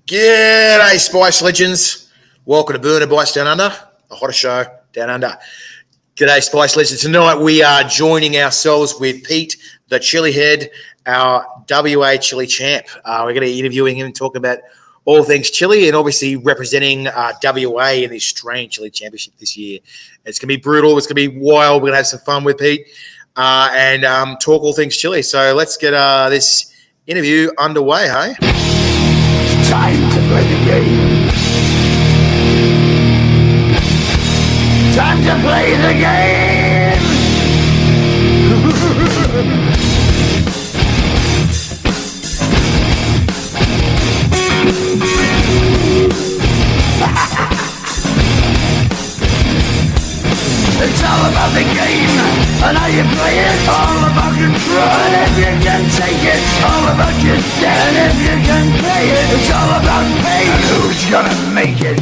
G'day, Spice Legends. Welcome to Burner Bites Down Under, the hottest show down under. G'day, Spice Legends. Tonight we are joining ourselves with Pete, the Chilli Head, our WA Chilli Champ. We're going to be interviewing him and talking about all things chili and obviously representing WA in the Australian Chilli Championship this year. It's going to be brutal. It's going to be wild. We're going to have some fun with Pete and talk all things chili. So let's get this interview underway, hey? Time to play the game. Time to play the game. It's all about the game and how you play it. All about control and if you can take it. All about your stand if you can play it. It's all about pain and who's gonna make it.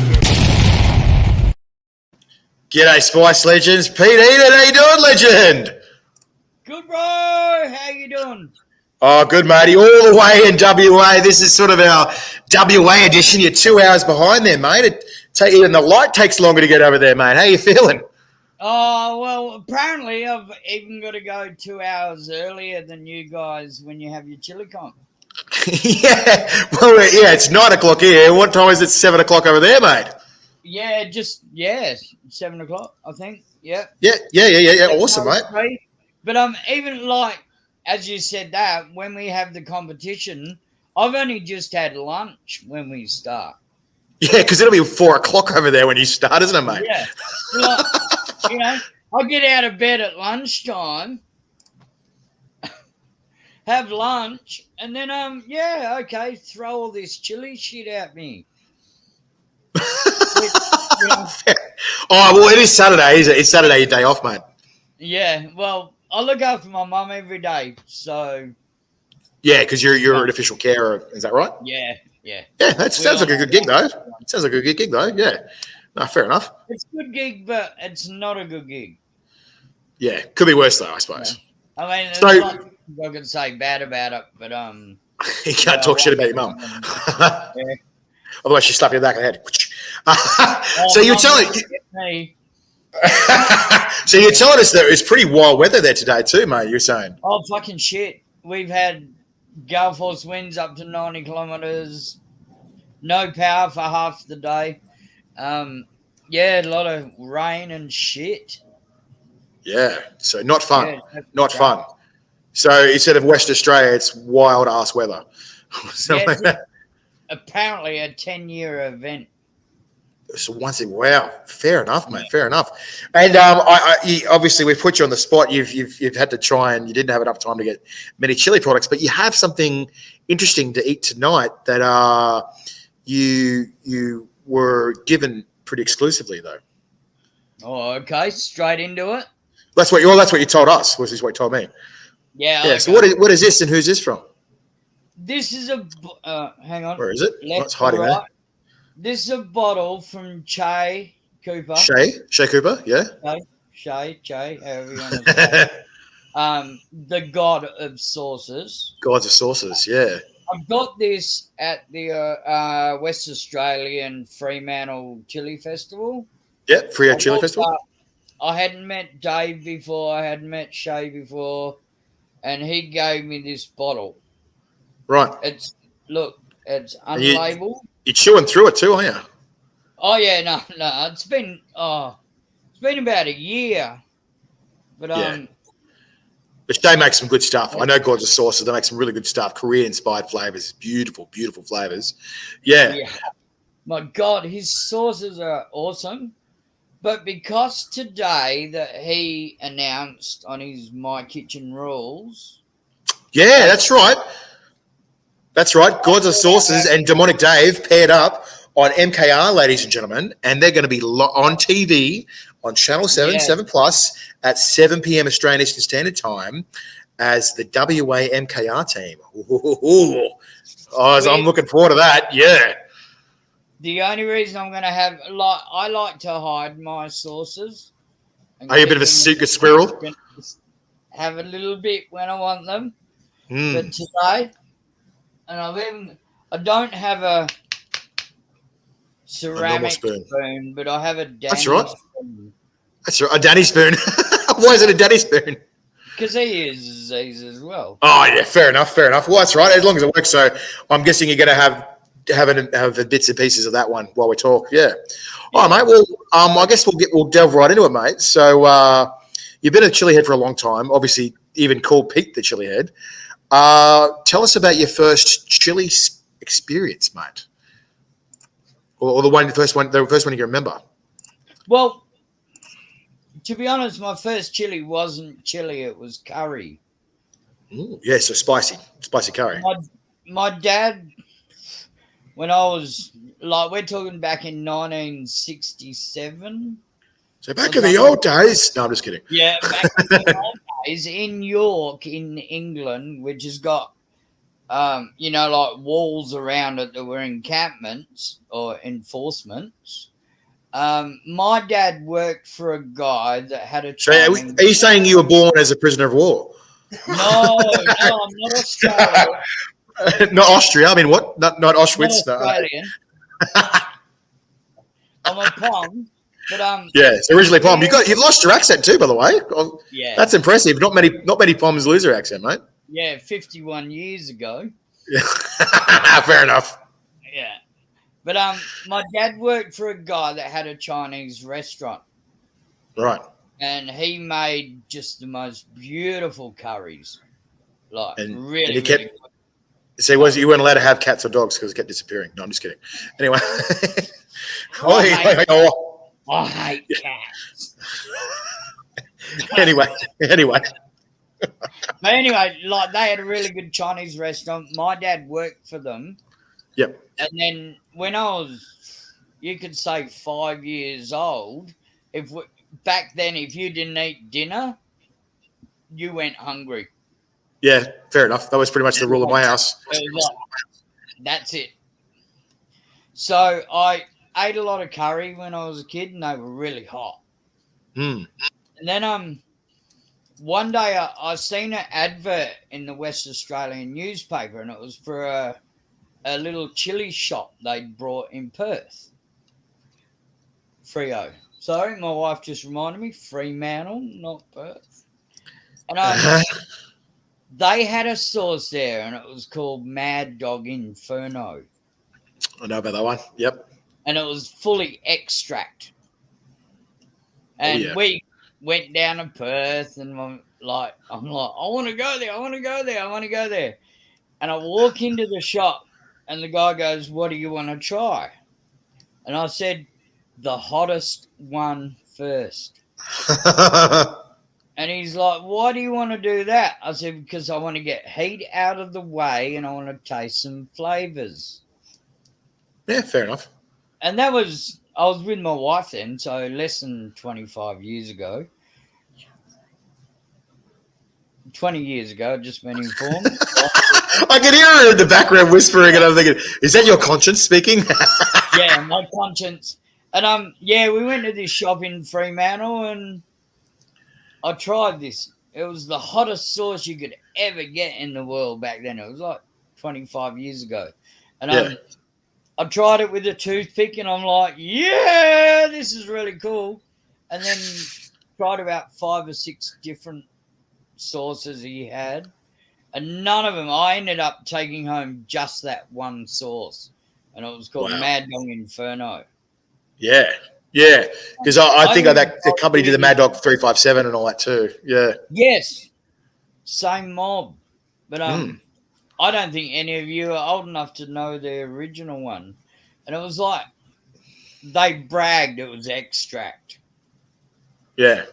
G'day, Spice Legends. Pete Eden, how you doing, legend? Good, bro. How you doing? Oh, good, matey. All the way in WA. This is sort of our WA edition. You're 2 hours behind there, mate. Even the light takes longer to get over there, mate. How you feeling? Oh, well, apparently I've even got to go 2 hours earlier than you guys when you have your chili comp. Yeah. Well, yeah, it's 9 o'clock here. What time is it? 7 o'clock over there, mate? Yeah, 7 o'clock, I think. Yeah. Yeah. Awesome, mate. But even like, as you said that, when we have the competition, I've only just had lunch when we start. Yeah, because it'll be 4 o'clock over there when you start, isn't it, mate? Yeah. Like, you know, I get out of bed at lunchtime, have lunch, and then throw all this chili shit at me. Oh, well, it is Saturday, is it? It's Saturday, your day off, mate. Yeah, well, I look after my mum every day, so. Yeah, because you're an official carer, is that right? Yeah. Yeah, that sounds like a good gig, though. Sounds like a good gig, though. Yeah. No, fair enough. It's a good gig, but it's not a good gig. Yeah, could be worse, though, I suppose. Yeah. I mean, so, there's lots of things I can say bad about it, but you can't talk shit about your mum. Yeah. Otherwise, she slap you in the back of the head. So you're telling me. So you're telling us that it's pretty wild weather there today too, mate. You're saying? Oh, fucking shit! We've had gale force winds up to 90 kilometers. No power for half the day. A lot of rain and shit. Yeah, so not fun. Yeah, not fun. So instead of West Australia, it's wild ass weather. Apparently a 10-year event. So wow, fair enough, mate. Fair enough. And obviously we've put you on the spot. You've had to try, and you didn't have enough time to get many chili products, but you have something interesting to eat tonight that you were given pretty exclusively, though. Oh, okay. Straight into it. That's what you told us. Was this what you told me? Yeah. Yeah. Okay. So what is this, and who's this from? This is a hang on. Where is it? It's hiding there. This is a bottle from Che Cooper. Che Cooper, yeah. Che, however you want to say it. The god of sauces. Gods of sauces, yeah. I got this at the West Australian Fremantle Chili Festival. Yeah, Frio Chili Festival. I hadn't met Dave before. I hadn't met Shay before. And he gave me this bottle. Right. It's unlabeled. You're chewing through it too, aren't you? Oh, yeah, no. It's been about a year. But But they make some good stuff. I know Gods of Sauces. They make some really good stuff. Korean-inspired flavors. Beautiful, beautiful flavors. Yeah. My God, his sauces are awesome. But because today that he announced on his My Kitchen Rules. Yeah, that's right. That's right. Gods of Sauces and Demonic Dave paired up on MKR, ladies and gentlemen, and they're going to be on TV on Channel 7, 7 Plus at 7 p.m. Australian Eastern Standard Time as the WA MKR team. I'm looking forward to that. Yeah. The only reason I'm going to have, I like to hide my sauces. Are you a bit of a secret squirrel? Have a little bit when I want them. But today, and I don't have ceramic spoon. spoon, but I have a Danny That's right. spoon. That's right. A daddy spoon. Why is it a daddy spoon? Because he uses these as well. Oh yeah, fair enough. Fair enough. Well, that's right. As long as it works. So I'm guessing you're going to have the bits and pieces of that one while we talk. Yeah. All right, mate. Well, I guess we'll delve right into it, mate. So you've been a Chilli Head for a long time. Obviously, even called Pete the Chilli Head. Tell us about your first chili experience, mate, or the first one you can remember. Well, to be honest, my first chili wasn't chili; it was curry. Ooh, yeah, so spicy curry. My dad, when I was like, we're talking back in 1967. So back in the old days. No, I'm just kidding. Yeah, back in the old days in York, in England, which has got, like walls around it that were encampments or enforcements. My dad worked for a guy that had a. So are you saying you were born as a prisoner of war? No, I'm not Australian. Not Austria. I mean, what? Not Auschwitz. Not Australian. I'm a Pom, but yeah, it's originally Pom. You lost your accent too, by the way. Yeah, that's impressive. Not many Poms lose their accent, mate. Yeah, 51 years ago. Yeah, fair enough. Yeah, but my dad worked for a guy that had a Chinese restaurant. Right. And he made just the most beautiful curries, like and really. And he kept. Really good. So you weren't allowed to have cats or dogs because it kept disappearing. No, I'm just kidding. Anyway. I hate cats. Anyway. But anyway, like they had a really good Chinese restaurant. My dad worked for them. Yep. And then when I was, you could say 5 years old, back then, if you didn't eat dinner, you went hungry. Yeah, fair enough. That was pretty much the rule of my house. That's it. So I ate a lot of curry when I was a kid, and they were really hot. Mm. And then one day I seen an advert in the West Australian newspaper, and it was for a little chili shop they'd brought in Perth. Freo. Sorry, my wife just reminded me, Fremantle, not Perth. And they had a sauce there, and it was called Mad Dog Inferno. I know about that one. Yep. And it was fully extract. And we went down to Perth, and I'm like, I want to go there. And I walk into the shop, and the guy goes, "What do you want to try?" And I said, "The hottest one first." And he's like, "Why do you want to do that?" I said, "Because I want to get heat out of the way and I want to taste some flavors." Yeah, fair enough. And I was with my wife then, so less than 25 years ago. 20 years ago, I'd just been informed. I can hear her in the background whispering, and I'm thinking, is that your conscience speaking? Yeah, my conscience. And we went to this shop in Fremantle, and I tried this. It was the hottest sauce you could ever get in the world back then. It was like 25 years ago. And I tried it with a toothpick, and I'm like, yeah, this is really cool. And then tried about 5 or 6 different sauces he had. And none of them, I ended up taking home just that one sauce. And it was called Mad Dog Inferno. Yeah. Because I think that the company did the Mad Dog 357 and all that too. Yeah. Yes. Same mob. But I don't think any of you are old enough to know the original one. And it was like, they bragged it was extract. Yeah.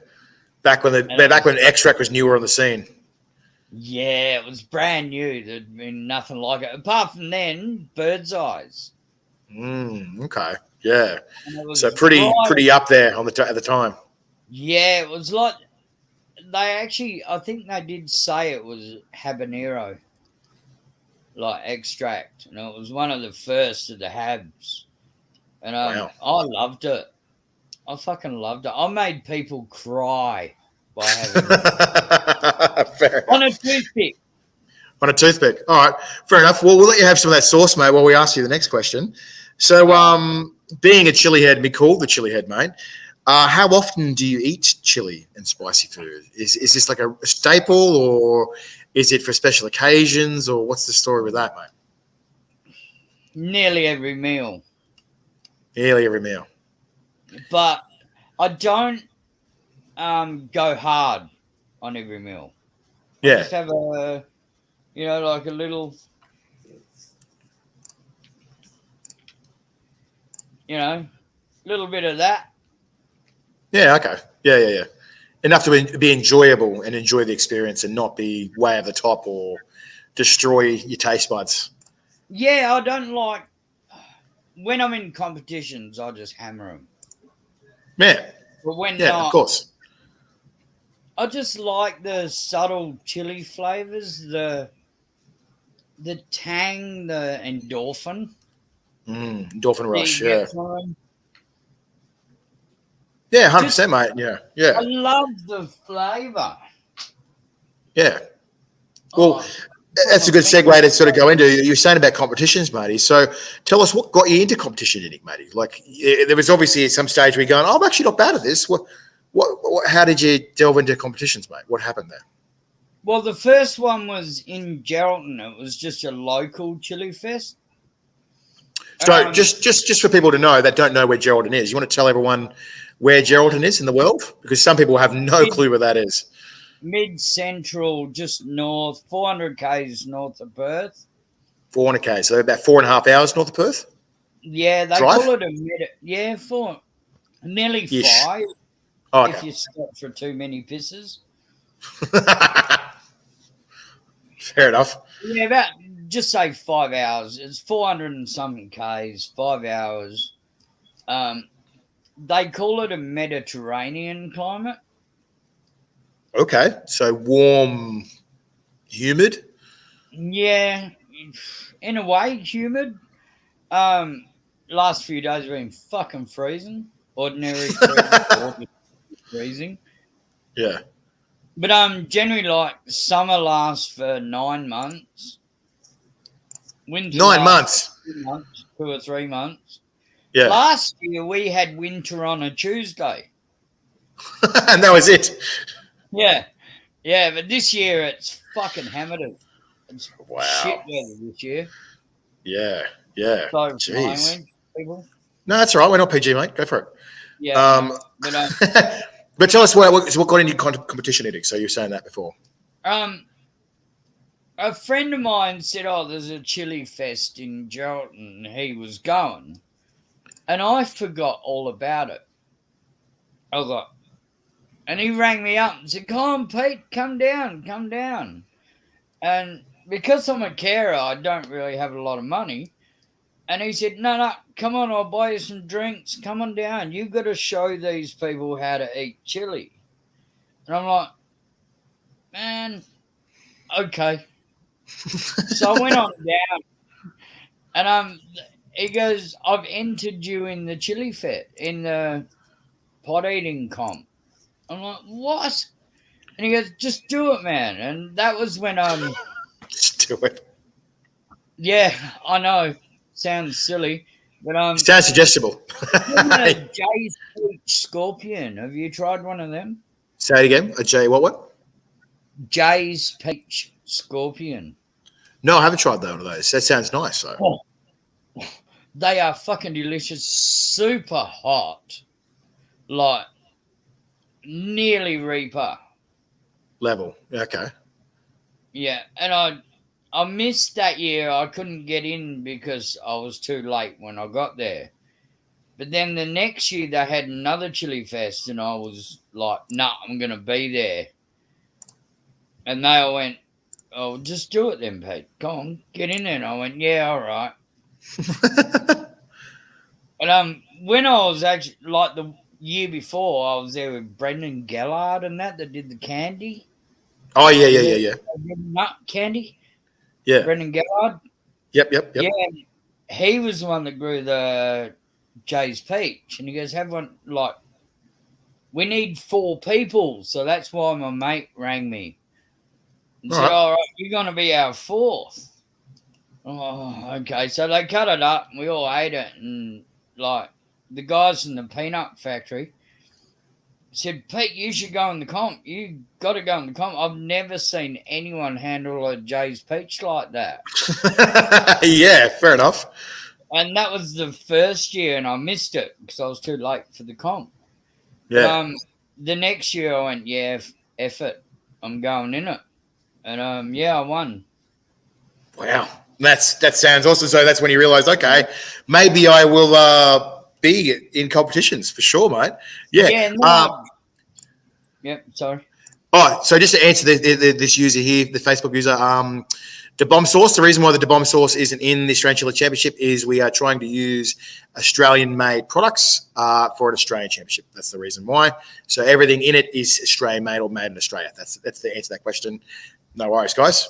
Back when extract was newer on the scene. Yeah, it was brand new. There'd been nothing like it. Apart from then, Bird's Eyes. Okay. Yeah. So pretty up there at the time. Yeah, it was like I think they did say it was habanero, like extract, and it was one of the first of the habs. And I loved it. I fucking loved it. I made people cry by having it. On a toothpick. On a toothpick. All right. Fair enough. Well, we'll let you have some of that sauce, mate, while we ask you the next question. So being a chili head, be called the chili head, mate. How often do you eat chili and spicy food? Is this like a staple, or is it for special occasions, or what's the story with that, mate? Nearly every meal. Nearly every meal. But I don't go hard on every meal. I Yeah. just have a, like a little, little bit of that. Yeah. Okay. Yeah. Enough to be enjoyable and enjoy the experience, and not be way over the top or destroy your taste buds. Yeah, I don't like when I'm in competitions. I just hammer them. Yeah. But when Yeah. not, Of course. I just like the subtle chili flavors, the tang, the endorphin. Dolphin that you rush. get Yeah. from 'em. Yeah. 100%, Just, mate. Yeah. I love the flavor. Yeah. Well, Oh, that's a good segue to sort of go into. You were saying about competitions, matey. So tell us what got you into competition eating, matey. Like there was obviously at some stage where you're going, oh, I'm actually not bad at this. How did you delve into competitions, mate? What happened there? Well, the first one was in Geraldton. It was just a local chili fest. So just for people to know that don't know where Geraldton is, you want to tell everyone where Geraldton is in the world? Because some people have no clue where that is. Mid-central, just north, 400 k's north of Perth. 400 k, so about 4.5 hours north of Perth. Yeah, they Drive? call it a nearly Ish. 5 Oh, if okay. you stop for too many pisses. Fair enough. Yeah, about just say 5 hours. It's 400 and something k's, 5 hours. They call it a Mediterranean climate. Okay, so warm, humid. Yeah, in a way, humid. Last few days have been fucking freezing. Ordinary freezing. Yeah. But generally, like, summer lasts for 9 months. Winter 9 lasts months. 2 months, 2 or 3 months. Yeah. Last year we had winter on a Tuesday. And that was it. Yeah, but this year it's fucking hammered it. It's shit weather this year. Yeah. So Jeez. people. No, that's all right. We're not PG, mate. Go for it. Yeah, but but tell us what got into competition eating. So you were saying that before. a friend of mine said, "Oh, there's a chili fest in Geraldton." He was going, and I forgot all about it. I was like, and he rang me up and said, "Come on, Pete, come down." And because I'm a carer, I don't really have a lot of money. And he said, no, come on, I'll buy you some drinks. Come on down. You've got to show these people how to eat chili. And I'm like, man, okay. So I went on down. And he goes, I've entered you in the chili fit, in the pot eating comp. I'm like, what? And he goes, just do it, man. And that was when Just do it. yeah, I know. Sounds silly. But Sounds suggestible. Jay's Peach Scorpion. Have you tried one of them? Say it again. A J, what? Jay's Peach Scorpion. No, I haven't tried one of those. That sounds nice, though. Oh, they are fucking delicious. Super hot. Like, nearly Reaper. Level. Okay. Yeah, and I missed that year. I couldn't get in because I was too late when I got there. But then the next year they had another chili fest, and I was like, "Nah, I'm gonna be there." And they all went, "Oh, just do it then, Pete. Come on, get in there." And I went, "Yeah, all right." And when I was actually like the year before, I was there with Brendan Gellard and that did the candy. Oh yeah. Nut candy. Yeah. Brendan Gellard. Yep. Yeah, he was the one that grew the Jay's Peach, and he goes, "Have one like we need 4 people," so that's why my mate rang me and said, "All right, you're gonna be our 4th." Oh, okay. So they cut it up, and we all ate it, and like the guys in the peanut factory said, Pete, you should go in the comp. You got to go in the comp. I've never seen anyone handle a Jay's Peach like that. Yeah, fair enough. And that was the first year, and I missed it because I was too late for the comp. Yeah. But, the next year I went, yeah, F it. I'm going in it. And, yeah, I won. Wow. That sounds awesome. So that's when you realised, okay, maybe I will be in competitions for sure, mate. Yeah. Yeah, no, yep, sorry. Oh, so just to answer this user here, the Facebook user, the bomb sauce. The reason why the bomb sauce isn't in the Australian Chilli Championship is we are trying to use Australian-made products for an Australian Championship. That's the reason why. So everything in it is Australian-made or made in Australia. That's the answer to that question. No worries, guys.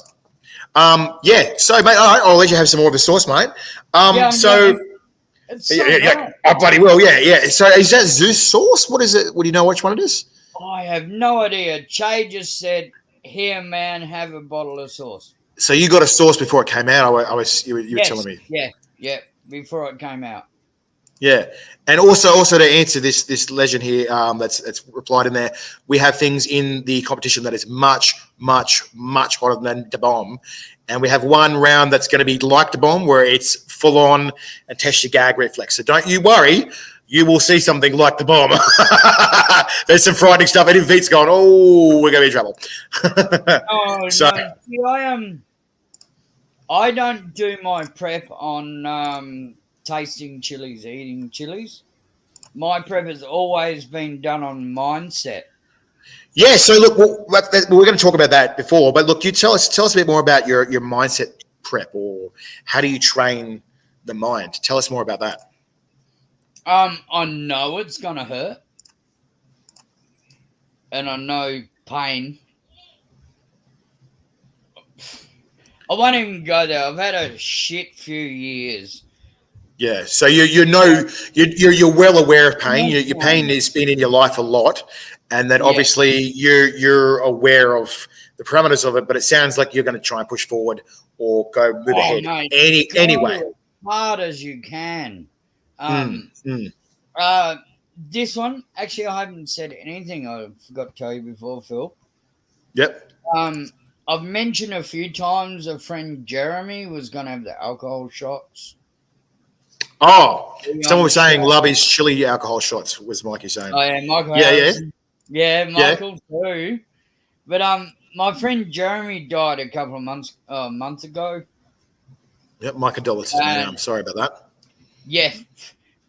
Yeah. So, mate, all right, I'll let you have some more of the sauce, mate. Yeah, so. It's so Yeah. Oh, bloody well, yeah. So is that Zeus sauce? What is it? Would you know which one it is? I have no idea. Che just said, "Here, man, have a bottle of sauce." So you got a sauce before it came out. You were telling me. Yeah, before it came out. Yeah, and also to answer this legend here that's replied in there, we have things in the competition that is much hotter than the bomb, and we have one round that's going to be like the bomb where it's full on and test your gag reflex. So don't you worry, you will see something like the bomb. There's some frightening stuff, and if Pete's going, oh, we're going to be in trouble. Oh So- no! See, I don't do my prep on tasting chilies, eating chilies. My prep has always been done on mindset. Yeah, so look, we're going to talk about that before, but look, you tell us a bit more about your mindset prep, or how do you train the mind? Tell us more about that. I know it's gonna hurt, and I know pain. I won't even go there. I've had a shit few years. Yeah, so you're well aware of pain. Your pain has been in your life a lot, and that obviously you're aware of the parameters of it. But it sounds like you're going to try and push forward or move ahead Mate, anyway. As hard as you can. This one, actually, I haven't said anything. I forgot to tell you before, Phil. Yep. I've mentioned a few times a friend Jeremy was going to have the alcohol shots. Oh, someone was saying love is chili alcohol shots. Was Mikey saying? Oh yeah, Michael. Yeah, Michael too. But my friend Jeremy died a couple of months ago. Yep, my condolences, man. I'm sorry about that. Yeah,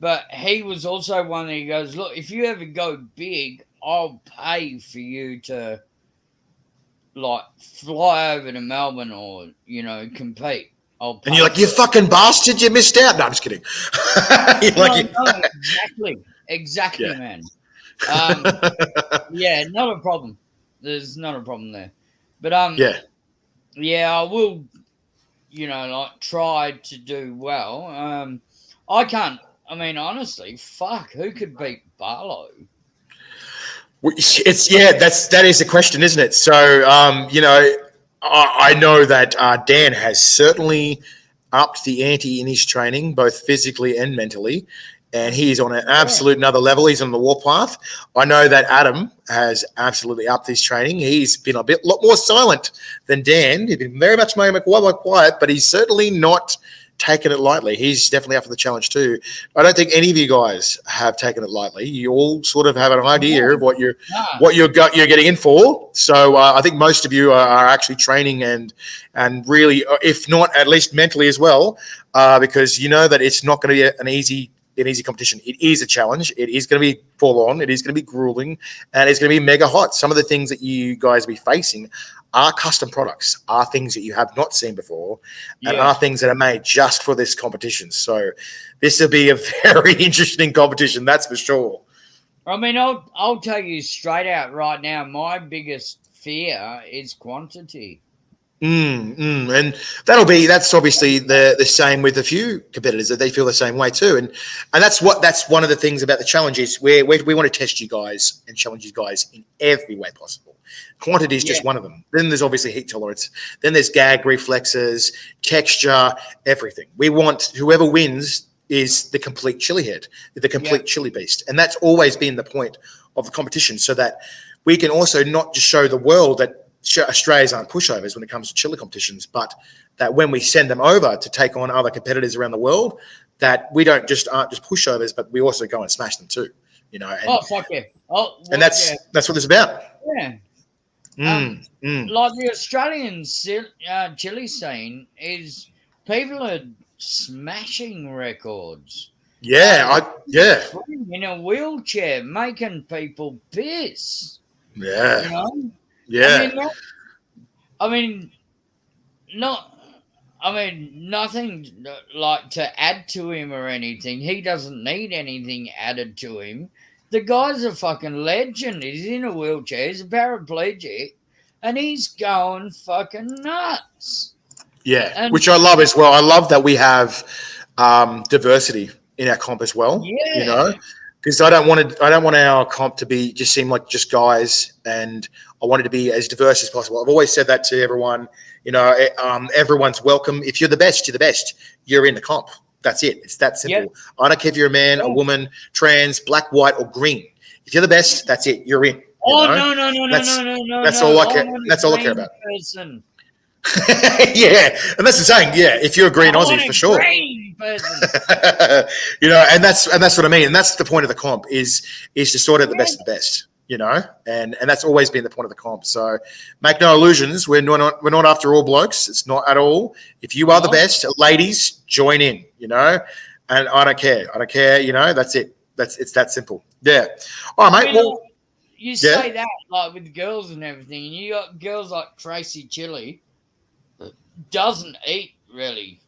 but he was also one that he goes, look, if you ever go big, I'll pay for you to like fly over to Melbourne or compete. And you're like, you fucking bastard, you missed out. No, I'm just kidding. Exactly, man. Yeah, not a problem. There's not a problem there. But yeah, I will, try to do well. I can't. I mean, honestly, fuck, who could beat Barlow? That is the question, isn't it? So, I know that Dan has certainly upped the ante in his training, both physically and mentally, and he's on an absolute another level. He's on the warpath. I know that Adam has absolutely upped his training. He's been a lot more silent than Dan. He's been very much more quiet, but he's certainly not taken it lightly. He's definitely up for the challenge too. I don't think any of you guys have taken it lightly. You all sort of have an idea of what you're getting in for. So I think most of you are actually training and really, if not at least mentally as well, because you know that it's not going to be an easy competition. It is a challenge. It is going to be full on. It is going to be grueling, and it's going to be mega hot. Some of the things that you guys will be facing are custom products, are things that you have not seen before, and are things that are made just for this competition. So this will be a very interesting competition, that's for sure. I mean, I'll tell you straight out right now, my biggest fear is quantity. And that's obviously the same with a few competitors, that they feel the same way too. And that's one of the things about the challenge is we want to test you guys and challenge you guys in every way possible. Quantity is just one of them. Then there's obviously heat tolerance. Then there's gag reflexes, texture, everything. We want whoever wins is the complete chili head, the complete chili beast. And that's always been the point of the competition, so that we can also not just show the world that Australians aren't pushovers when it comes to chili competitions, but that when we send them over to take on other competitors around the world, that we aren't just pushovers, but we also go and smash them too. And, fuck yeah. And that's what it's about. Yeah. Like the Australian chili scene is people are smashing records. Yeah, in a wheelchair, making people piss. Yeah, yeah. Nothing like to add to him or anything. He doesn't need anything added to him. The guy's a fucking legend. He's in a wheelchair. He's a paraplegic, and he's going fucking nuts. Yeah, which I love as well. I love that we have diversity in our comp as well. Yeah. Because I don't want our comp to be just seem like just guys, and I want it to be as diverse as possible. I've always said that to everyone. Everyone's welcome. If you're the best, you're the best. You're in the comp. That's it. It's that simple. Yep. I don't care if you're a man, a woman, trans, black, white, or green. If you're the best, that's it. You're in. No. That's all I care. That's all I care about. Person. Yeah, and that's the saying. Yeah, if you're a green Aussie, for sure. Green person. And that's what I mean. And that's the point of the comp is to sort out the best of the best. And that's always been the point of the comp. So make no illusions. We're not after all blokes. It's not at all. If you are the best, ladies, join in. And I don't care. That's it. It's that simple. Yeah. All right, mate. You say that like with girls and everything, and you got girls like Tracy Chilli, doesn't really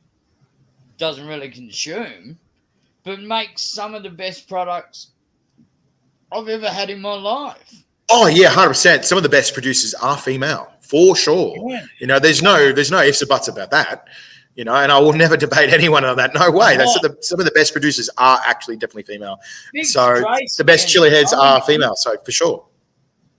consume, but makes some of the best products I've ever had in my life. Oh yeah, 100%. Some of the best producers are female, for sure. Yeah. There's no ifs or buts about that. And I will never debate anyone on that. No way. Some of the best producers are actually definitely female. The best chili heads are female, so for sure.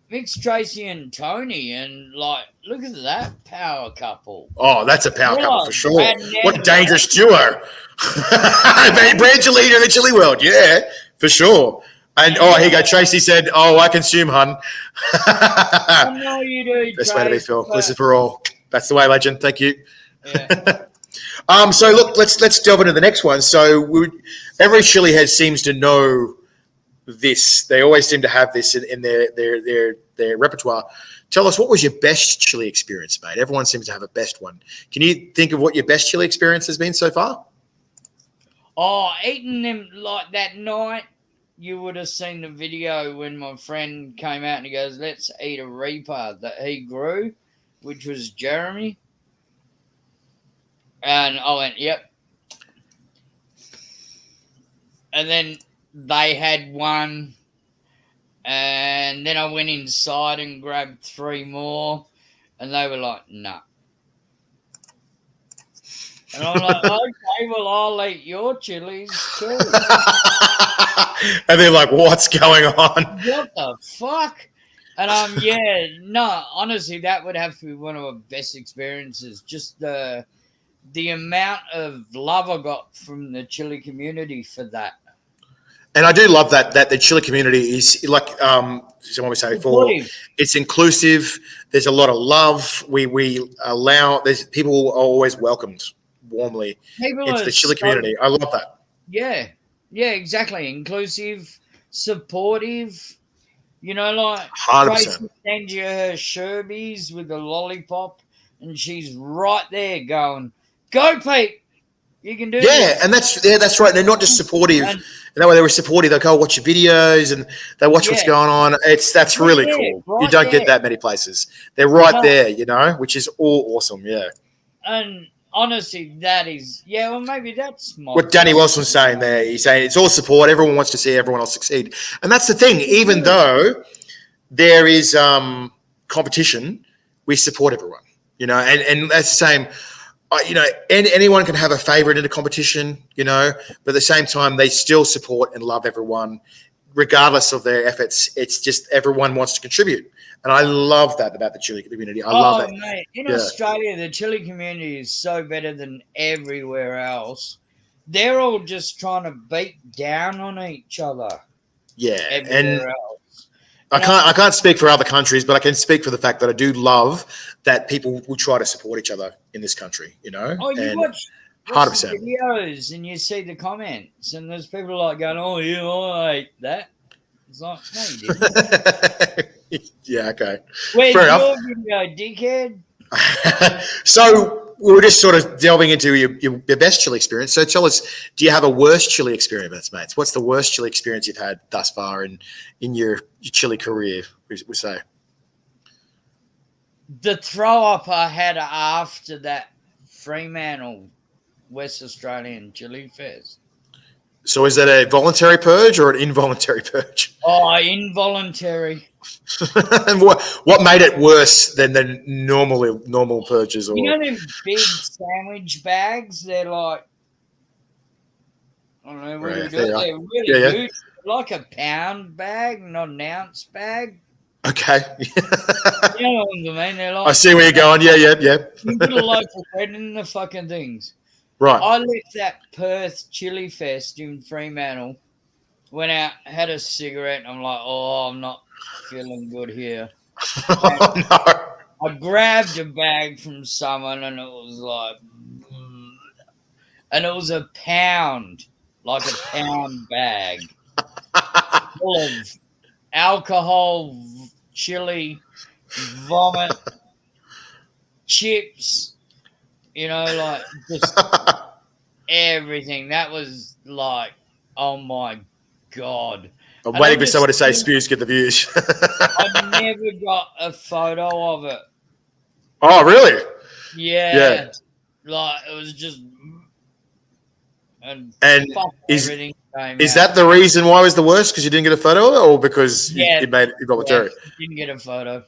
Mix Tracy and Tony, and look at that power couple. Oh, that's a power couple for sure. What a dangerous duo. Brangelina in the chili world. Yeah, for sure. And here you go. Tracy said, I consume, hun. I know you do. Best way to be, Phil. This is for all. That's the way, legend. Thank you. Yeah. So look, let's delve into the next one. So every chili head seems to know this. They always seem to have this in their repertoire. Tell us, what was your best chili experience, mate? Everyone seems to have a best one. Can you think of what your best chili experience has been so far? Eating them like that night. You would have seen the video when my friend came out and he goes, let's eat a Reaper that he grew, which was Jeremy. And I went, yep. And then they had one. And then I went inside and grabbed 3 more. And they were like, nah. And I'm like, okay, well, I'll eat your chilies too. And they're like, what's going on? What the fuck? And honestly, that would have to be one of my best experiences. Just the amount of love I got from the chili community for that. And I do love that the chili community is like someone was saying before, it's inclusive. There's a lot of love. We allow. There's people are always welcomed warmly into the chili community. I love that. Yeah, exactly. Inclusive, supportive. 100%. Sends you her Sherbies with a lollipop, and she's right there going, "Go, Pete! You can do this." And that's right. They're not just supportive. And that way they were supportive. They go watch your videos and they watch what's going on. That's really cool. Right, you don't get that many places. They're right there, which is all awesome. Yeah. And honestly, that is, well, maybe that's what Danny Wilson's saying there. He's saying it's all support. Everyone wants to see everyone else succeed. And that's the thing. Even though there is competition, we support everyone, and that's the same. Anyone can have a favorite in a competition, but at the same time, they still support and love everyone, regardless of their efforts. It's just everyone wants to contribute. And I love that about the chili community. I love that. Mate, in Australia, the chili community is so better than everywhere else. they're all just trying to beat down on each other Yeah, and everywhere else. I can't speak for other countries, but I can speak for the fact that I do love that people will try to support each other in this country. You know, Oh, you and watch the 100%. videos and you see the comments, and there's people like going, "Oh, yeah, I hate that." It's like, no, you didn't. Yeah, okay. Where's Fair your enough. video, dickhead? So we were just sort of delving into your best chili experience. So tell us, do you have a worst chili experience, mates? What's the worst chili experience you've had thus far in your chili career, we say? The throw up I had after that Fremantle West Australian Chili Fest. So is that a voluntary purge or an involuntary purge? Oh, involuntary. And what made it worse than the normal purges? Or You know them big sandwich bags? They're like, I don't know what Right, to do. there They're you really Yeah, yeah. huge. Like a pound bag, not an ounce bag. Okay. You know what I mean? They're I like, see where you're going. Yeah. you put a loaf of bread in the fucking things. Right. I left that Perth Chili Fest in Fremantle, went out, had a cigarette, and I'm like, oh, I'm not feeling good here. Oh, no. I grabbed a bag from someone, and it was like, and it was a pound, like a pound bag, full of alcohol, chili, vomit, chips, you know, like just everything. That was like, oh my God. I'm And waiting I for just someone to say think spews get the views. I never got a photo of it. Oh, really? Yeah. Like, it was just, and fuck is everything came is out. that the reason why it was the worst? Because you didn't get a photo of it, or because Yeah. you made it involuntary? Didn't get a photo.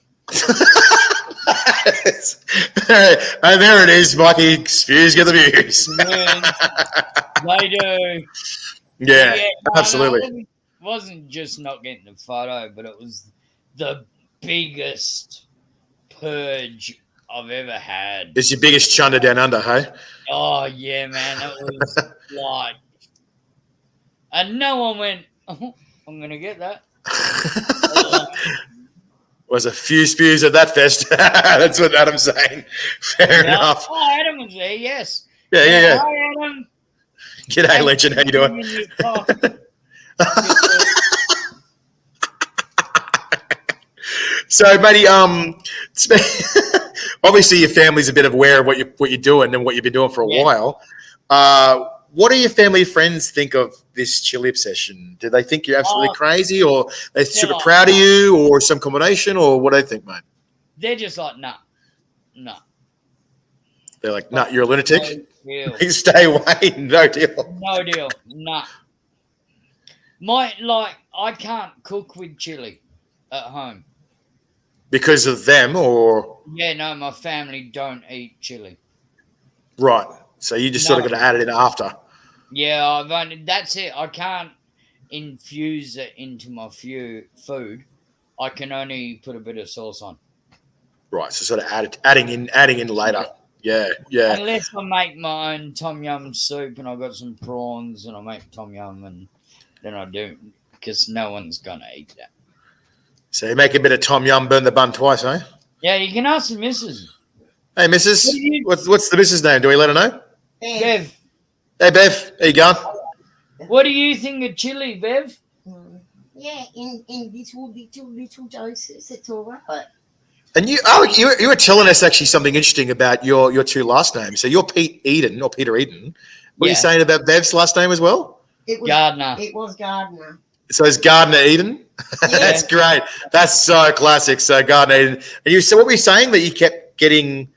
And there it is, Mikey. Spews get the views. They do. Yeah, No, absolutely. it wasn't just not getting the photo, but it was the biggest purge I've ever had. It's your biggest chunder down under, hey? Oh, yeah, man. It was like, and no one went, oh, I'm going to get that. Was a few spews at that fest. That's what Adam's saying. Fair enough. Oh, Adam was there, yes. Yeah. Hi, Adam. G'day, legend. How you doing? So, matey, obviously your family's a bit aware of what you're doing and what you've been doing for a while. What do your family and friends think of this chili obsession? Do they think you're absolutely crazy, or they're super proud of you, or some combination, or what do they think, mate? They're just like, nah. They're like, nah, you're a lunatic. No deal. You stay away. No deal. No deal. Nah. I can't cook with chili at home. Because of them, or Yeah, no, my family don't eat chili. right. So you just sort of got to add it in after. Yeah, that's it. I can't infuse it into my food. I can only put a bit of sauce on. Right. So sort of adding in later. Yeah. Unless I make my own tom yum soup and I've got some prawns and I make tom yum, and then I do, because no one's gonna eat that. So you make a bit of tom yum, burn the bun twice, eh? Yeah, you can ask the missus. Hey, missus. What's the missus' name? Do we let her know? Bev. Hey, Bev. How you going? What do you think of chili, Bev? Yeah, in little doses, it's all right. And you were telling us actually something interesting about your two last names. So you're Peter Eden. What are you saying about Bev's last name as well? It was Gardner. It was Gardner. So it's Gardner Eden. Yeah. That's great. That's so classic. So Gardner Eden. And what were you saying that you kept getting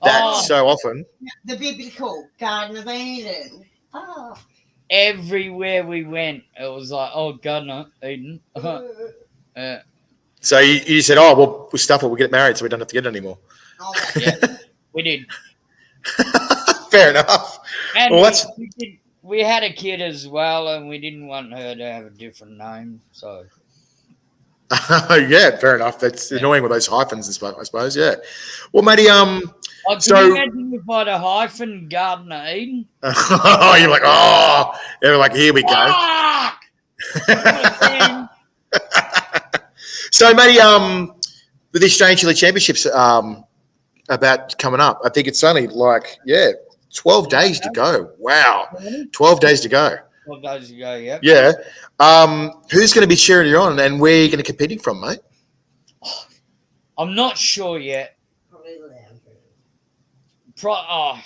that so often? The biblical Garden of Eden. Oh. Everywhere we went, it was like, oh, Gardner Eden. So you said, oh, well, we'll stuff it. We'll get married so we don't have to get it anymore. Oh, Yeah, we did. Fair enough. And Well, we had a kid as well, and we didn't want her to have a different name. So, yeah, fair enough. That's annoying with those hyphens, I suppose. Yeah. Well, matey, Can So- you imagine if I had a hyphen Gardener Eden? You're like, oh, they're like, here we go. Fuck! Not again. So, matey, with the Australian Chilli Championships about coming up, I think it's only 12 days to go. Wow, 12 days to go. 12 days ago, yep. Yeah. Who's going to be cheering you on, and where are you going to competing from, mate? I'm not sure yet. Probably the lounge room.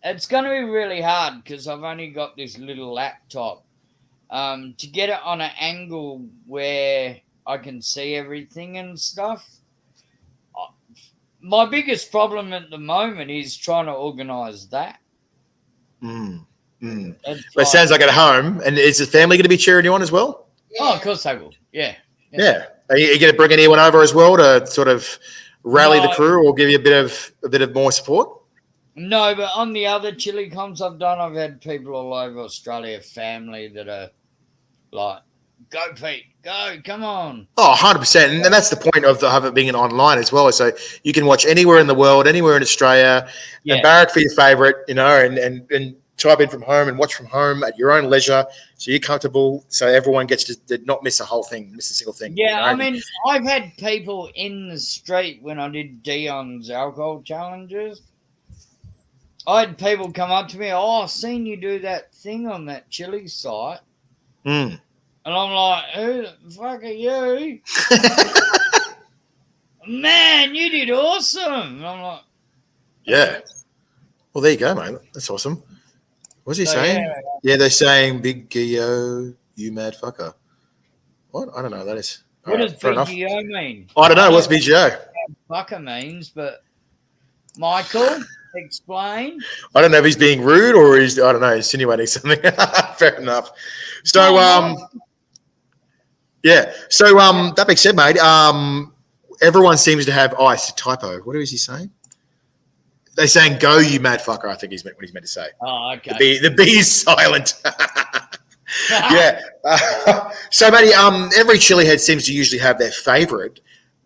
It's going to be really hard because I've only got this little laptop. To get it on an angle where I can see everything and stuff. My biggest problem at the moment is trying to organise that. But it like- sounds like at home. And is the family going to be cheering you on as well? Oh, of course they will. Yeah. Yeah. Are you going to bring anyone over as well to sort of rally the No. crew or give you a bit of more support? No, but on the other chili comps I've done, I've had people all over Australia, family that are like, go Pete, go, come on. Oh, 100%. And that's the point of it being online as well. So you can watch anywhere in the world, anywhere in Australia, and barrack for your favourite, and type in from home and watch from home at your own leisure so you're comfortable, so everyone gets to not miss a single thing. Yeah, I mean, I've had people in the street when I did Dion's alcohol challenges. I had people come up to me, I've seen you do that thing on that chili site. And I'm like, who the fuck are you? Man, you did awesome. And I'm like, Yeah. Well, there you go, mate. That's awesome. What's he saying? Yeah, they're saying Big Gio, you mad fucker. What? I don't know what that is. What does fair enough. BGO mean? I don't know. What's BGO? Fucker means, but Michael, explain. I don't know if he's being rude or he's, I don't know, insinuating something. Fair enough. So, yeah. So, that being said, mate, everyone seems to have, it's a typo. What is he saying? They're saying, go, you mad fucker, I think he's meant what he's meant to say. Oh, okay. The B is silent. Yeah. So, matey, every chili head seems to usually have their favourite.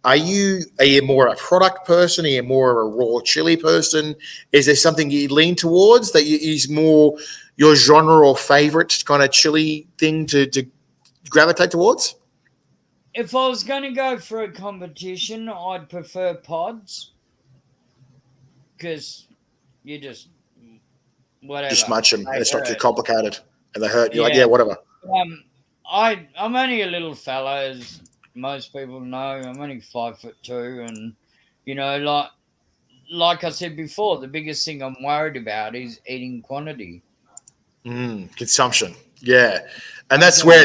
Are you more a product person? Are you more of a raw chili person? Is there something you lean towards that is more your genre or favourite kind of chili thing to gravitate towards? If I was going to go for a competition, I'd prefer pods. Because you just, whatever. Just munch them and it's not too complicated. And they hurt. You're like, Yeah. yeah, whatever. I'm only a little fella, as most people know. I'm only 5'2", and like I said before, the biggest thing I'm worried about is eating quantity. Consumption. Yeah. And that's where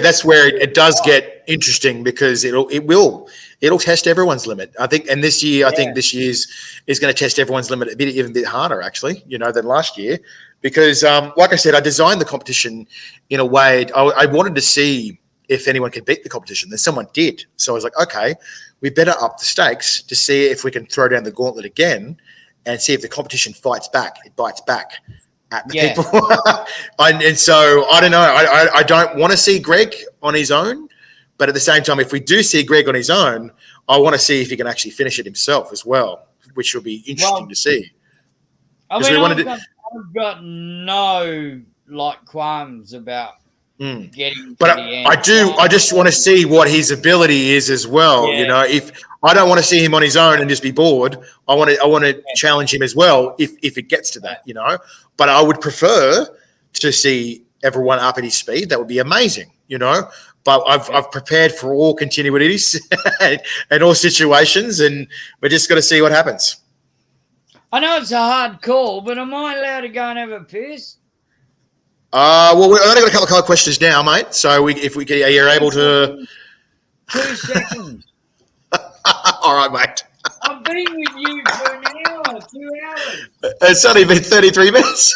it does get interesting because it'll test everyone's limit. I think, and this year, I think this year's is going to test everyone's limit even a bit harder, actually, than last year. Because, like I said, I designed the competition in a way I wanted to see if anyone could beat the competition. Then someone did. So I was like, okay, we better up the stakes to see if we can throw down the gauntlet again and see if the competition fights back. It bites back at the people. and so I don't know. I don't want to see Greg on his own. But at the same time, if we do see Greg on his own, I want to see if he can actually finish it himself as well, which will be interesting to see. I mean, I've got no qualms about getting. But to the end. I just want to see what his ability is as well. Yeah. If I don't want to see him on his own and just be bored, I want to challenge him as well. If it gets to that, But I would prefer to see everyone up at his speed. That would be amazing, But I've prepared for all continuities and all situations, and we're just going to see what happens. I know it's a hard call, but am I allowed to go and have a piss? Well, we've only got a couple of questions now, mate. So are you able to? 2 seconds. All right, mate. I've been with you for an hour, 2 hours. It's only been 33 minutes.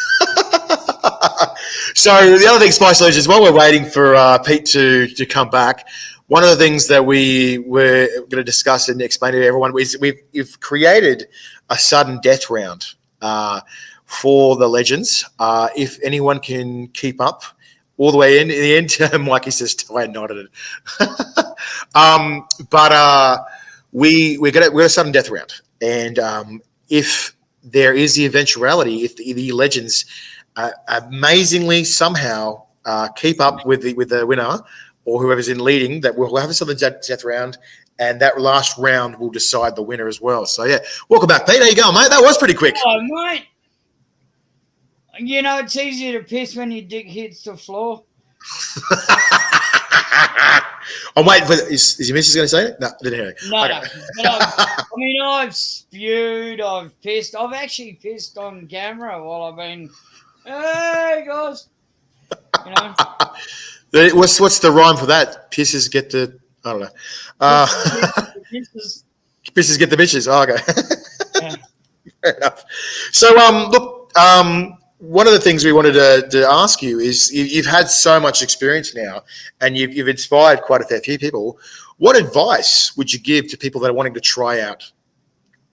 So the other thing, Spice Legends, while we're waiting for Pete to come back, one of the things that we were going to discuss and explain to everyone is we've created a sudden death round for the legends. If anyone can keep up all the way in the end, Mikey says, I nodded it. But we're a sudden death round. And if there is the eventuality if the legends amazingly somehow keep up with the winner or whoever's in leading, that we'll have something death round, and that last round will decide the winner as well. So yeah, welcome back, Pete. How you going, mate? That was pretty quick. Oh, mate. You know, it's easier to piss when your dick hits the floor. I'm waiting for. Is your missus going to say it? No, I didn't hear it. No, Okay. no. But I've spewed, I've pissed. I've actually pissed on camera while I've been, hey, guys. You know? What's the rhyme for that? Pisses get the. I don't know. Pisses get the bitches. Oh, okay. Yeah. Fair enough. So, look, one of the things we wanted to ask you is you've had so much experience now, and you've inspired quite a fair few people. What advice would you give to people that are wanting to try out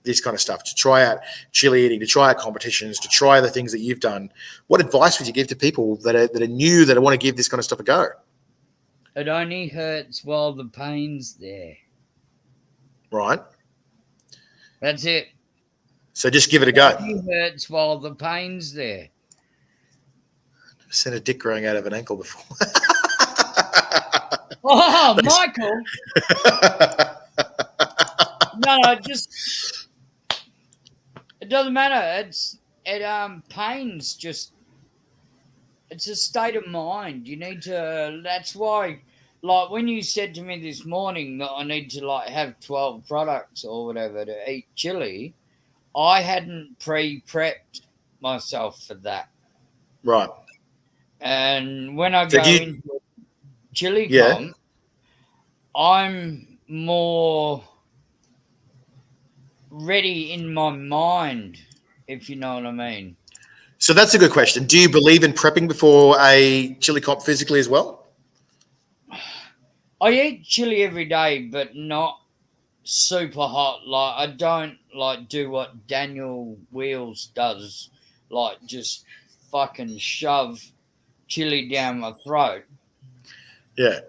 this kind of stuff, to try out chili eating, to try out competitions, to try the things that you've done? What advice would you give to people that are new, that want to give this kind of stuff a go? It only hurts while the pain's there. Right. That's it. So just give it a go. It only hurts while the pain's there. I've seen a dick growing out of an ankle before. Oh, Michael. No, just it doesn't matter. Pain's just, it's a state of mind. You need to, that's why, like when you said to me this morning that I need to like have 12 products or whatever to eat chili, I hadn't pre-prepped myself for that. Right. And when I go into chili comp, I'm more ready in my mind, if you know what I mean. So that's a good question. Do you believe in prepping before a chili comp physically as well? I eat chili every day, but not super hot. Like I don't like do what Daniel Wheels does, like just fucking shove chili down my throat. Yeah.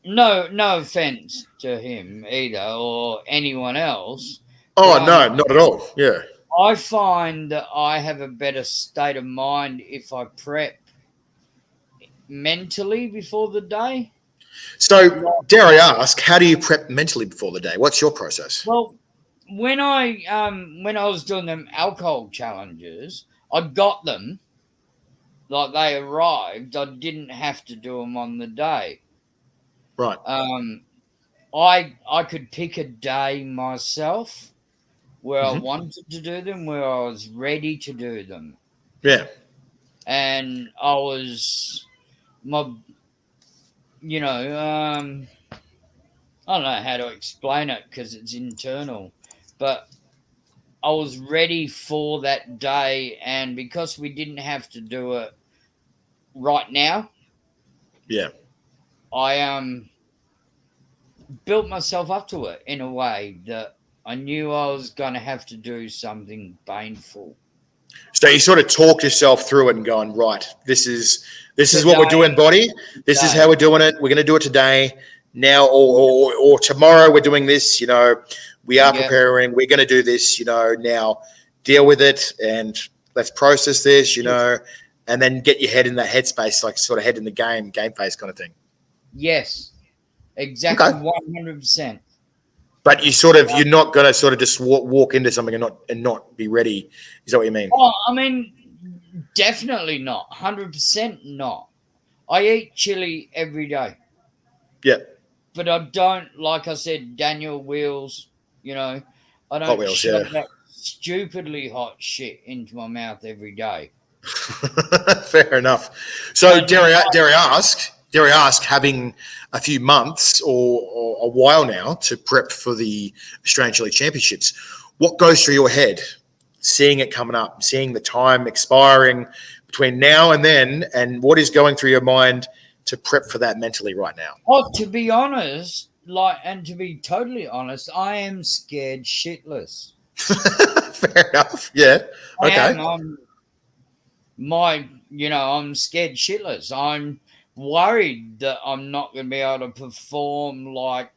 No offense to him either or anyone else. Oh, no, not at all. Yeah. I find that I have a better state of mind if I prep mentally before the day. So, dare I ask, how do you prep mentally before the day? What's your process? Well, when I was doing them alcohol challenges, I got them like they arrived. I didn't have to do them on the day. Right. I could pick a day myself where I Mhm. wanted to do them, where I was ready to do them. Yeah. And I was I don't know how to explain it because it's internal, but I was ready for that day, and because we didn't have to do it right now, Yeah. I built myself up to it in a way that I knew I was going to have to do something painful. So you sort of talked yourself through it and going, right, this is what we're doing, body. This is how we're doing it. We're going to do it today, now, or tomorrow. We're doing this. You know, we are preparing. We're going to do this. You know, now deal with it and let's process this. You know, and then get your head in that headspace, like sort of head in the game phase kind of thing. Yes, exactly, 100%. But you're not going to sort of just walk into something and not be ready. Is that what you mean? Oh, I mean, definitely not. 100% not. I eat chili every day. Yeah. But I don't, like I said, Daniel Wheels, I don't shove that stupidly hot shit into my mouth every day. Fair enough. So dare I ask, having a few months or a while now to prep for the Australian Chilli Championships, what goes through your head, seeing it coming up, seeing the time expiring between now and then, and what is going through your mind to prep for that mentally right now? Oh, to be honest, and to be totally honest, I am scared shitless. Fair enough. Yeah. Okay. I'm scared shitless. I'm worried that I'm not going to be able to perform like,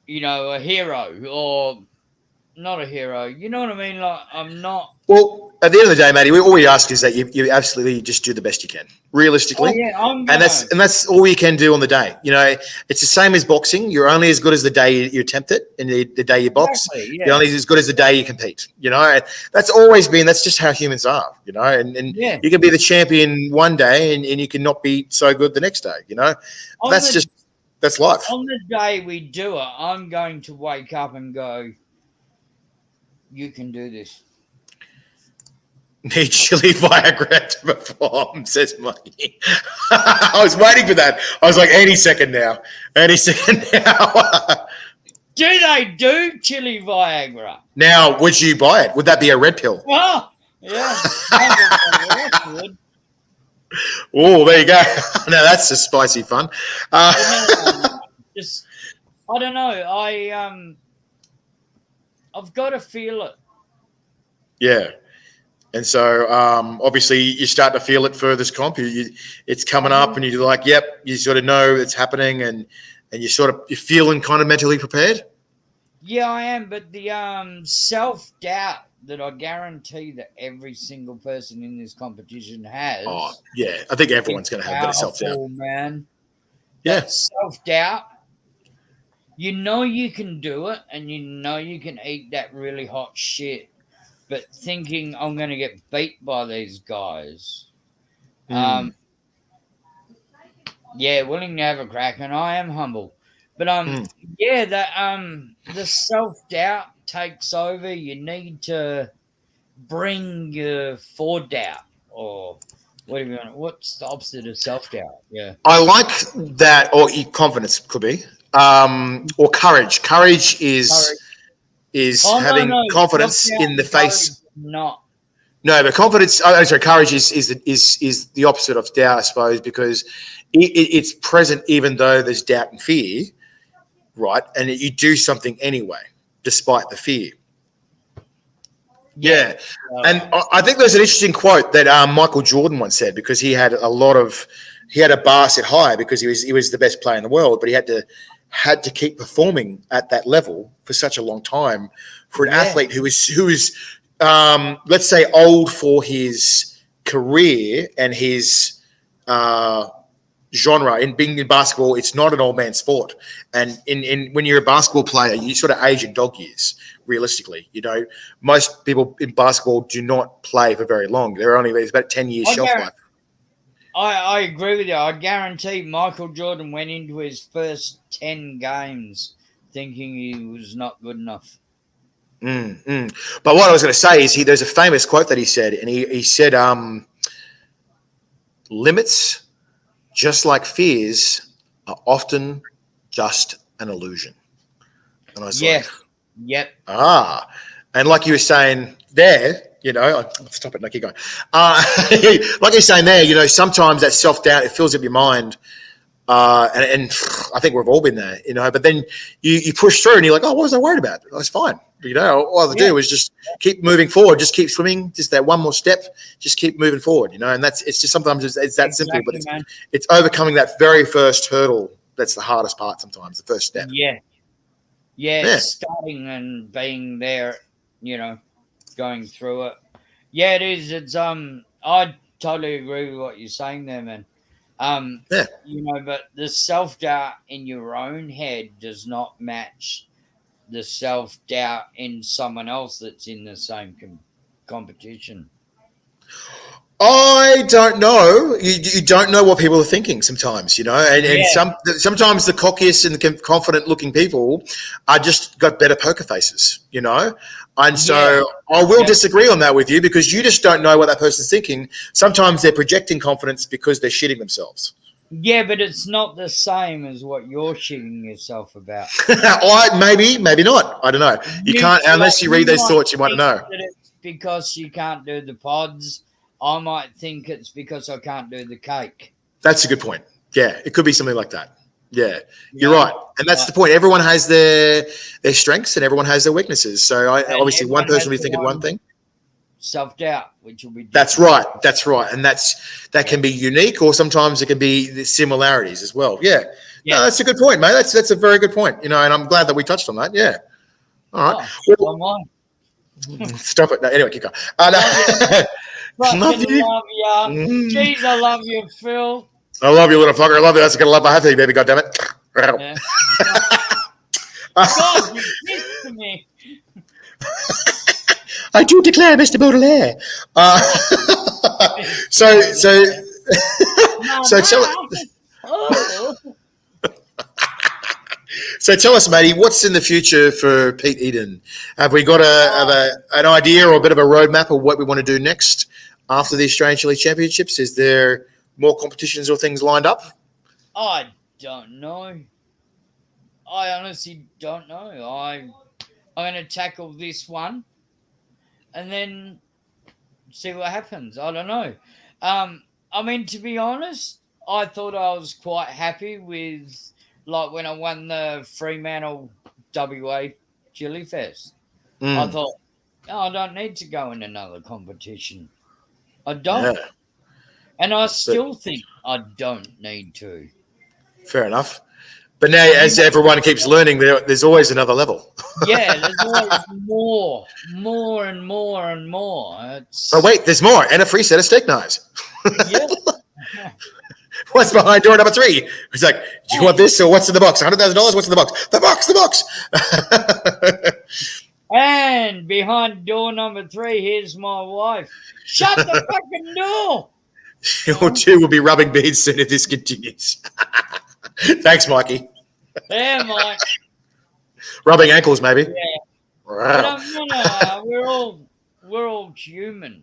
a hero or not a hero. You know what I mean? Like, I'm not. Well, at the end of the day, Matty, all we ask is that you absolutely just do the best you can, realistically. Oh yeah, I'm And gonna. that's all you can do on the day. You know, it's the same as boxing. You're only as good as the day you attempt it, and the day you box. Exactly, You're yeah. only as good as the day you compete. You know, and that's always been. That's just how humans are. You know, and Yeah. you can be the champion one day, and you can not be so good the next day. You know, On that's the- just that's life. On the day we do it, I'm going to wake up and go, "You can do this." Need chili Viagra to perform, says Mikey. I was waiting for that. I was like, any second now. Any second now. Do they do chili Viagra? Now, would you buy it? Would that be a red pill? Oh, yeah. Oh, there you go. Now that's a spicy fun. Just, I don't know. I've got to feel it. Yeah. And so, obviously, you start to feel it for this comp. It's coming up, and you're like, "Yep." You sort of know it's happening, and you're feeling kind of mentally prepared. Yeah, I am. But the self-doubt that I guarantee that every single person in this competition has. Oh, yeah. I think everyone's going to have a bit of self-doubt. Man. Yeah. That self-doubt. You know you can do it, and you know you can eat that really hot shit. But thinking I'm going to get beat by these guys. Yeah, willing to have a crack, and I am humble. But yeah, that the self-doubt takes over. You need to bring your fore-doubt, or what's the opposite of self-doubt? Yeah. I like that, or confidence could be, or courage. Courage is having confidence in the face. No, but confidence. Sorry, courage is the opposite of doubt, I suppose, because it's present even though there's doubt and fear, right? And you do something anyway, despite the fear. Yeah. And I think there's an interesting quote that Michael Jordan once said, because he had a bar set high because he was the best player in the world, but he had to keep performing at that level for such a long time for an athlete who is let's say old for his career and his genre. In being in basketball, it's not an old man sport, and in when you're a basketball player, you sort of age in dog years. Realistically, you know, most people in basketball do not play for very long. There's about 10 years shelf life. I agree with you. I guarantee Michael Jordan went into his first 10 games thinking he was not good enough. But what I was going to say is there's a famous quote that he said, and he said, limits, just like fears, are often just an illusion. And I was like, yep. And like you were saying there, you know, stop it, no, keep going. Like you're saying there, you know, sometimes that self-doubt, it fills up your mind. And I think we've all been there, you know, but then you push through and you're like, oh, what was I worried about? It's fine. You know, all I have to do is just keep moving forward, just keep swimming, just that one more step, just keep moving forward, you know, and it's just sometimes it's that simple, but it's overcoming that very first hurdle. That's the hardest part sometimes, the first step. Yeah. Starting and being there, you know, going through it. Yeah, it is. It's I totally agree with what you're saying there, man. You know, but the self-doubt in your own head does not match the self-doubt in someone else that's in the same competition. I don't know. You don't know what people are thinking sometimes, you know, and sometimes the cockiest and the confident-looking people are just got better poker faces, you know. And so I will disagree on that with you because you just don't know what that person's thinking. Sometimes they're projecting confidence because they're shitting themselves. Yeah, but it's not the same as what you're shitting yourself about. Maybe not. I don't know. You can't, unless you read those thoughts, you might know. It's because you can't do the pods. I might think it's because I can't do the cake. That's a good point. Yeah, it could be something like that. Yeah, you're right. And that's the point. Everyone has their strengths and everyone has their weaknesses. So obviously one person will be thinking one thing. Self-doubt, which will be different. That's right. And that can be unique, or sometimes it can be the similarities as well. Yeah. No, that's a good point, mate. That's a very good point. You know, and I'm glad that we touched on that. Yeah. All right. Oh, Well, I'm on. stop it. No, anyway, keep going. Fucking Love you. love ya. Mm. Jeez, I love you, Phil. I love you, little fucker. I love you. That's gonna love my happy, baby. God damn it. Yeah. God, you kissed me. I do declare, Mr. Baudelaire. So tell Oh. so tell us, matey, what's in the future for Pete Eden? Have we got an idea or a bit of a roadmap of what we want to do next after the Australian Chilli Championships? Is there more competitions or things lined up? I don't know. I honestly don't know. I'm going to tackle this one and then see what happens. I don't know. I mean, to be honest, I thought I was quite happy with, like, when I won the Fremantle WA Chili Fest. I thought, oh, I don't need to go in another competition. I don't. Yeah, And I still think I don't need to. fair enough. But now, as everyone keeps learning, there's always another level. Yeah, there's always more and more and more. Oh, wait, there's more. And a free set of steak knives. Yeah. What's behind door number 3? It's like, do you want this or what's in the box? $100,000? What's in the box? The box. And behind door number 3, here's my wife. Shut the fucking door. Your 2 will be rubbing beads soon if this continues. Thanks, Mikey. Yeah, Mike. Rubbing ankles, maybe. Yeah. Wow. But we're all human.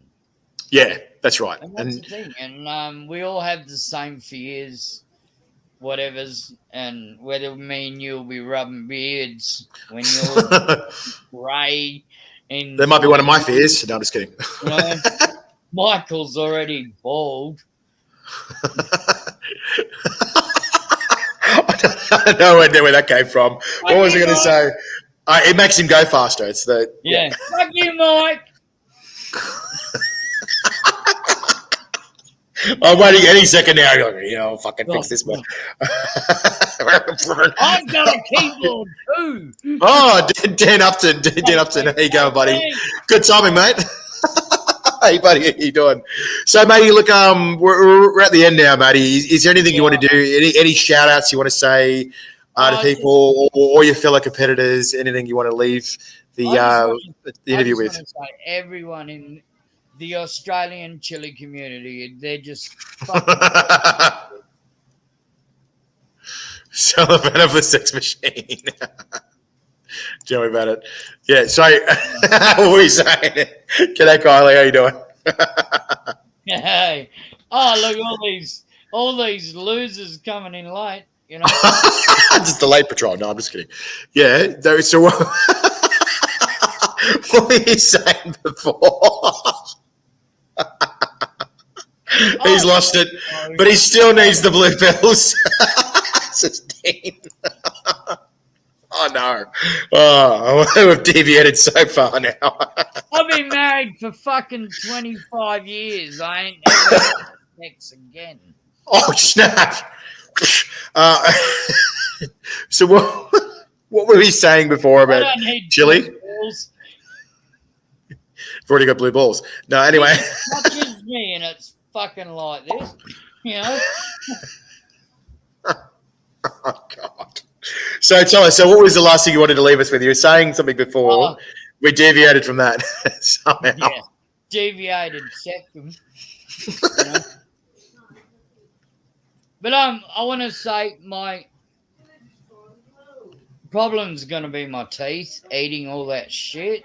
Yeah, that's right. And that's the thing. And we all have the same fears, whatever's, and whether me and you will be rubbing beards when you're grey. That might be one of my fears. No, I'm just kidding. You know, Michael's already bald. I don't know where that came from. What was I going to say? It makes him go faster. It's the yeah. Fuck you, Mike. I'm waiting any second now. I'll fucking fix this one. I've got a keyboard too. Oh, Dan Upton. How you going, buddy? Good timing, mate. Hey, buddy, how you doing? So, matey, look, we're at the end now, matey. Is there anything you want to do? Any shout outs you want to say to people or your fellow competitors? Anything you want to leave the interview with? I just want to say everyone in the Australian chili community, they're just fucking Sullivan of the Sex Machine. Tell me about it. Yeah, sorry. What were you saying? G'day, Kylie. How you doing? Hey. Oh, look, all these losers coming in late, you know. Just the late patrol. No, I'm just kidding. Yeah, so what were you saying before? He's lost it, but he still needs the blue pills. Says Dean. Oh, no. Oh, we've deviated so far now. I've been married for fucking 25 years. I ain't never had sex again. Oh, snap. So what were we saying before about chili? We've already got blue balls. No, anyway. It touches me and it's fucking like this, you know? Oh, God. So tell us, what was the last thing you wanted to leave us with? You were saying something before. We deviated from that somehow. Yeah, deviated second. You know? But I want to say my problem's going to be my teeth, eating all that shit.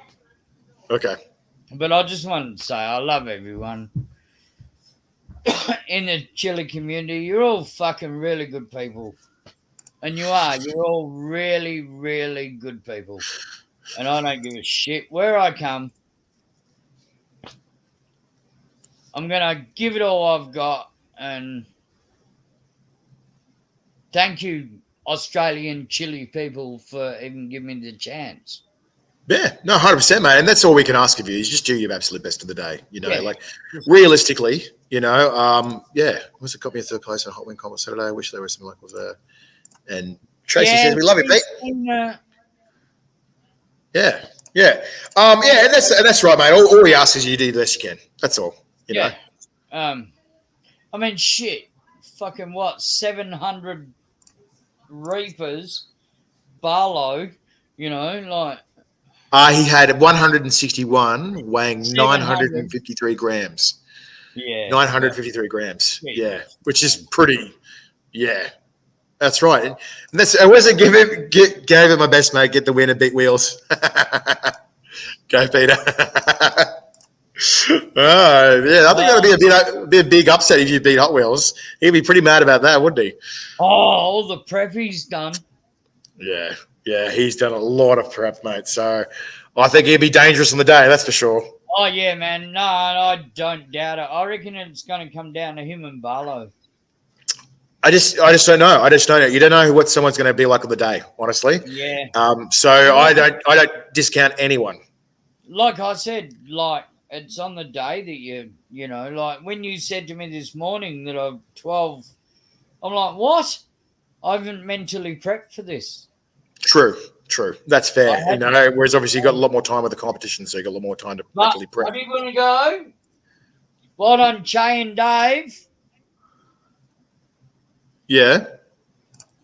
Okay. But I just wanted to say I love everyone in the chili community. You're all fucking really good people. And you are. You're all really, really good people. And I don't give a shit where I come. I'm going to give it all I've got. And thank you, Australian chili people, for even giving me the chance. Yeah, no, 100%, mate. And that's all we can ask of you is just do your absolute best of the day. Like realistically, was it got me a third place in a Hot Wing Combat Saturday? I wish there was some luck with And Tracy says, we love you, Pete. Yeah. Yeah. Yeah, and that's right, mate. All we ask is you do the best you can. That's all. You know. I mean, shit. Fucking what? 700 reapers, Barlow. You know, like He had 161 weighing 700. 953 grams. Yeah. 953 grams. Yeah. Yeah, which is pretty. Yeah, that's right. And I wasn't gave it my best, mate. Get the win and beat Wheels. Go, Peter. Yeah, I think that'd be a big upset if you beat Hot Wheels. He'd be pretty mad about that, wouldn't he? Oh, all the prep he's done. Yeah, he's done a lot of prep, mate. So I think he'd be dangerous on the day, that's for sure. Oh yeah, man. No, I don't doubt it. I reckon it's going to come down to him and Barlow. I just don't know. I just don't know. You don't know what someone's going to be like on the day, honestly. Yeah. So I don't discount anyone. Like I said, like it's on the day that you know, like when you said to me this morning that I'm 12, I'm like, what? I haven't mentally prepped for this. True. That's fair. You know, whereas obviously you got a lot more time with the competition, so you got a lot more time to mentally prep. What are you going to go? Well done, Che and Dave. Yeah.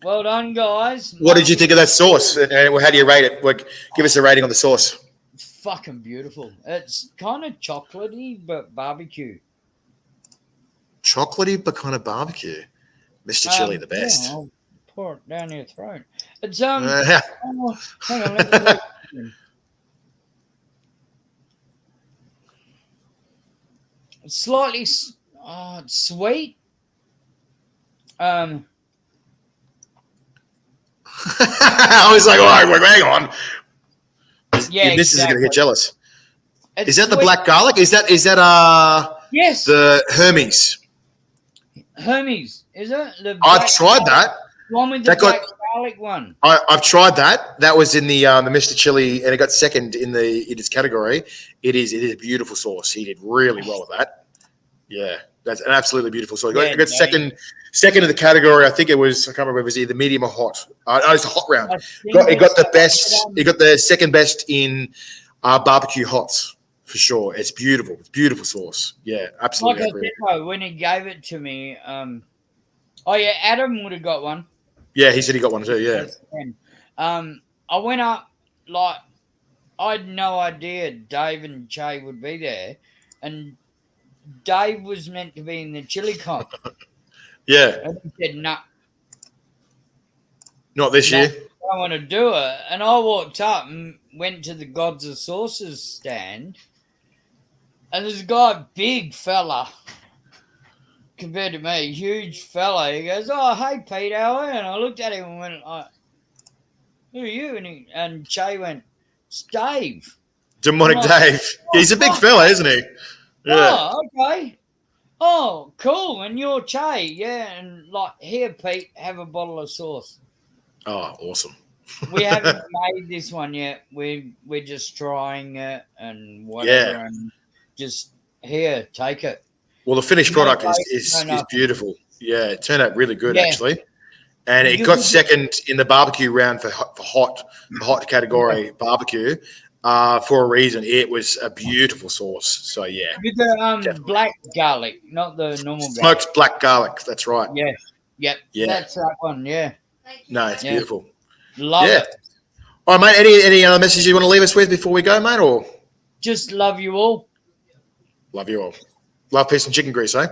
Well done, guys. What did you think of that sauce? And how do you rate it? Like, give us a rating on the sauce. Fucking beautiful. It's kind of chocolatey, but barbecue. Chocolatey, but kind of barbecue. Mr. Chilli, the best. Yeah, I'll pour it down your throat. It's Yeah. oh, hang on, let me it's slightly sweet. I was like, all right, hang on. Yeah, this is going to get jealous. It's Is that the sweet. black garlic? Is that Yes, the Hermes? Hermes, is it? The I've black tried garlic that. one with the That got- black garlic one. I've tried that. That was in the Mr. Chilli, and it got second in its category. It is a beautiful sauce. He did really well with that. Yeah, that's an absolutely beautiful sauce. It got second in the category. I think it was. I can't remember. It was either medium or hot. No, it's a hot round. It got the best. It got the second best in barbecue hots for sure. It's beautiful. It's beautiful sauce. Yeah, absolutely. Like I said, though, when he gave it to me, oh yeah, Adam would have got one. Yeah, he said he got one too. Yeah. I went up like I had no idea Dave and Che would be there, and Dave was meant to be in the chili comp. Yeah. And he said, "Nah, Not this year. I don't want to do it." And I walked up and went to the Gods of Sauces stand, and there's a guy, big fella, compared to me, huge fella. He goes, "Oh, hey, Pete, how are you?" And I looked at him and went, "Who are you?" And Che went, "It's Dave." Demonic Dave. He's a big fella, isn't he? Yeah. Oh, okay. Oh, cool. And you're Che, yeah. And like, here, Pete, have a bottle of sauce. Oh, awesome. We haven't made this one yet. We're just trying it and whatever. Yeah. And just here, take it. Well, the finished No product taste, is no nothing. beautiful. Yeah, it turned out really good Yeah. actually, and it You got can- second in the barbecue round for hot category barbecue. For a reason, it was a beautiful sauce. So yeah, With the Definitely. black garlic, not the normal smoked garlic. black garlic. That's right. Yeah. Yep. Yeah. That's that one. Yeah. No, it's Yeah. beautiful. Love Yeah. it. All right, mate. Any other messages you want to leave us with before we go, mate? Or Just love you all. love you all. Love, peace, and chicken grease, eh?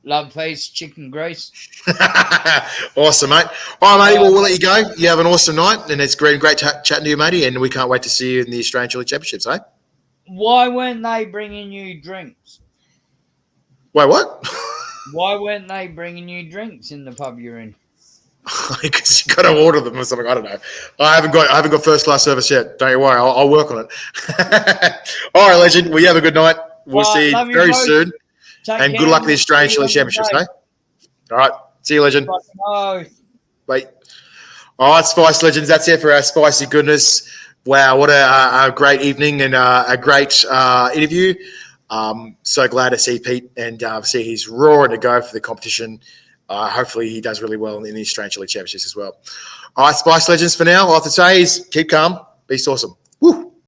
Love, peace, chicken grease. Awesome, mate. All right, matey. Well, we'll let you go. You have an awesome night, and it's great chatting to you, matey. And we can't wait to see you in the Australian Chilli Championships, eh? Why weren't they bringing you drinks? Wait, what? Why weren't they bringing you drinks in the pub you're in? Because you got to order them or something. I don't know. I haven't got first class service yet. Don't you worry. I'll work on it. All right, legend. Well, you have a good night. We'll Well, see you love you very both. soon. Take And care. good luck at the Australian See you Chilli on Championships, Sunday. mate. All right. See you, legend. Bye. Bye. All right, Spice Legends. That's it for our spicy goodness. Wow, what a great evening and a great interview. So glad to see Pete and see he's roaring to go for the competition. Hopefully he does really well in the Australian Chilli Championships as well. All right, Spice Legends, for now, all I have to say is keep calm, Be awesome.